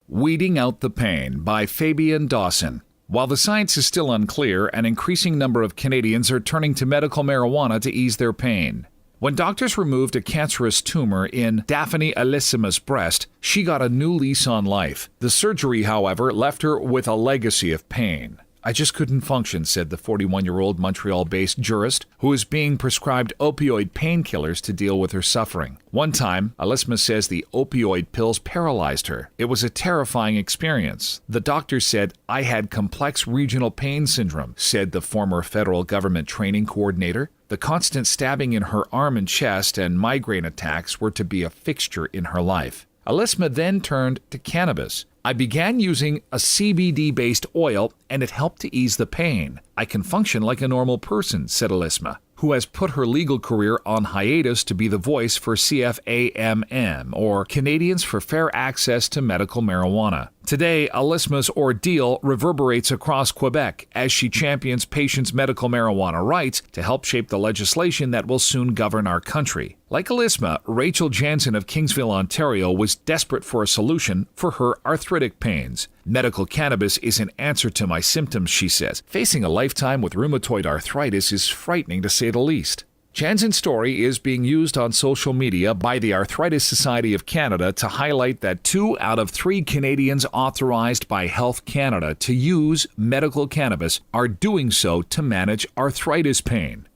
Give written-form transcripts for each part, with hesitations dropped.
Weeding Out the Pain by Fabian Dawson. While the science is still unclear, an increasing number of Canadians are turning to medical marijuana to ease their pain. When doctors removed a cancerous tumor in Daphne Elisama's breast, she got a new lease on life. The surgery, however, left her with a legacy of pain. "I just couldn't function," said the 41-year-old Montreal-based jurist who is being prescribed opioid painkillers to deal with her suffering. One time, Elisama says the opioid pills paralyzed her. "It was a terrifying experience. The doctor said I had complex regional pain syndrome," said the former federal government training coordinator. The constant stabbing in her arm and chest and migraine attacks were to be a fixture in her life. Elisama then turned to cannabis. "I began using a CBD-based oil, and it helped to ease the pain. I can function like a normal person," said Elisama, who has put her legal career on hiatus to be the voice for CFAMM, or Canadians for Fair Access to Medical Marijuana. Today, Elisama's ordeal reverberates across Quebec as she champions patients' medical marijuana rights to help shape the legislation that will soon govern our country. Like Elisama, Rachel Jansen of Kingsville, Ontario, was desperate for a solution for her arthritic pains. "Medical cannabis is an answer to my symptoms," she says. "Facing a lifetime with rheumatoid arthritis is frightening to say the least." Jansen's story is being used on social media by the Arthritis Society of Canada to highlight that 2 out of 3 Canadians authorized by Health Canada to use medical cannabis are doing so to manage arthritis pain.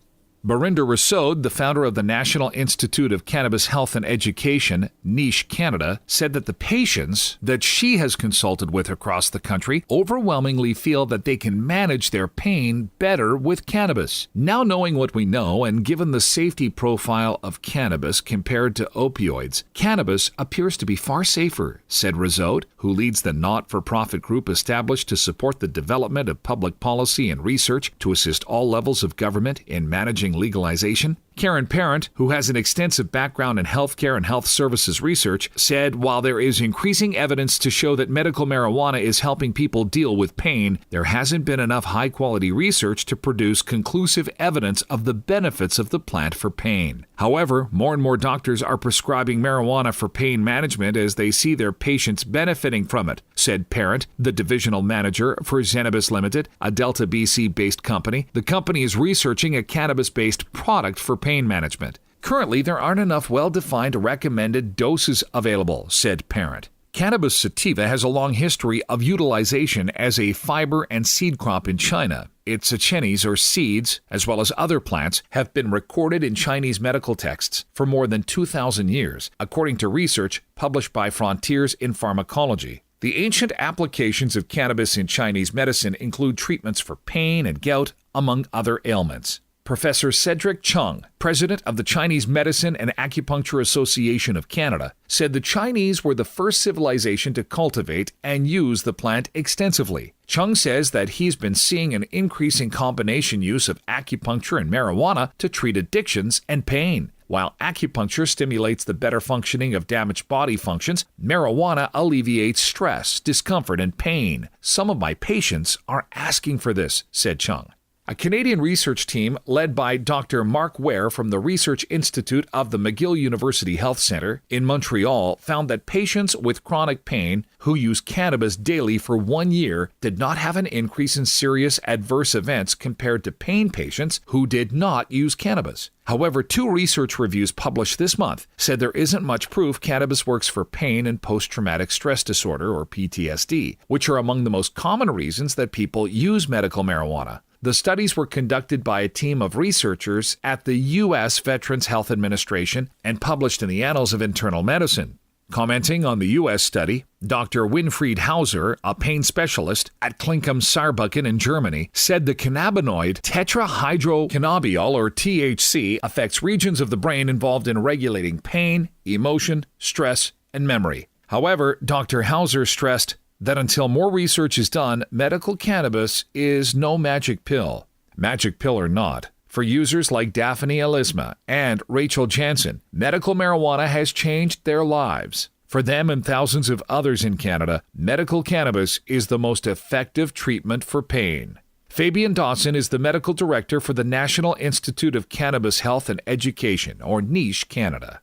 Barinder Rasoud, the founder of the National Institute of Cannabis Health and Education, N.I.C.H.E Canada, said that the patients that she has consulted with across the country overwhelmingly feel that they can manage their pain better with cannabis. Now knowing what we know and given the safety profile of cannabis compared to opioids, cannabis appears to be far safer, said Rasoud, who leads the not-for-profit group established to support the development of public policy and research to assist all levels of government in managing legalization. Karen Parent, who has an extensive background in healthcare and health services research, said while there is increasing evidence to show that medical marijuana is helping people deal with pain, there hasn't been enough high-quality research to produce conclusive evidence of the benefits of the plant for pain. However, more and more doctors are prescribing marijuana for pain management as they see their patients benefiting from it, said Parent, the divisional manager for Zenabis Limited, a Delta BC-based company. The company is researching a cannabis-based product for pain management. "Currently, there aren't enough well-defined recommended doses available," said Parent. Cannabis sativa has a long history of utilization as a fiber and seed crop in China. Its achenies, or seeds, as well as other plants, have been recorded in Chinese medical texts for more than 2,000 years, according to research published by Frontiers in Pharmacology. The ancient applications of cannabis in Chinese medicine include treatments for pain and gout, among other ailments. Professor Cedric Chung, president of the Chinese Medicine and Acupuncture Association of Canada, said the Chinese were the first civilization to cultivate and use the plant extensively. Chung says that he's been seeing an increasing combination use of acupuncture and marijuana to treat addictions and pain. While acupuncture stimulates the better functioning of damaged body functions, marijuana alleviates stress, discomfort, and pain. "Some of my patients are asking for this," said Chung. A Canadian research team led by Dr. Mark Ware from the Research Institute of the McGill University Health Centre in Montreal found that patients with chronic pain who use cannabis daily for 1 year did not have an increase in serious adverse events compared to pain patients who did not use cannabis. However, 2 research reviews published this month said there isn't much proof cannabis works for pain and post-traumatic stress disorder, or PTSD, which are among the most common reasons that people use medical marijuana. The studies were conducted by a team of researchers at the U.S. Veterans Health Administration and published in the Annals of Internal Medicine. Commenting on the U.S. study, Dr. Winfried Hauser, a pain specialist at Klinikum Saarbrücken in Germany, said the cannabinoid tetrahydrocannabidiol, or THC, affects regions of the brain involved in regulating pain, emotion, stress, and memory. However, Dr. Hauser stressed that until more research is done, medical cannabis is no magic pill. Magic pill or not, for users like Daphne Elisama and Rachel Jansen, medical marijuana has changed their lives. For them and thousands of others in Canada, medical cannabis is the most effective treatment for pain. Fabian Dawson is the medical director for the National Institute of Cannabis Health and Education, or N.I.C.H.E Canada.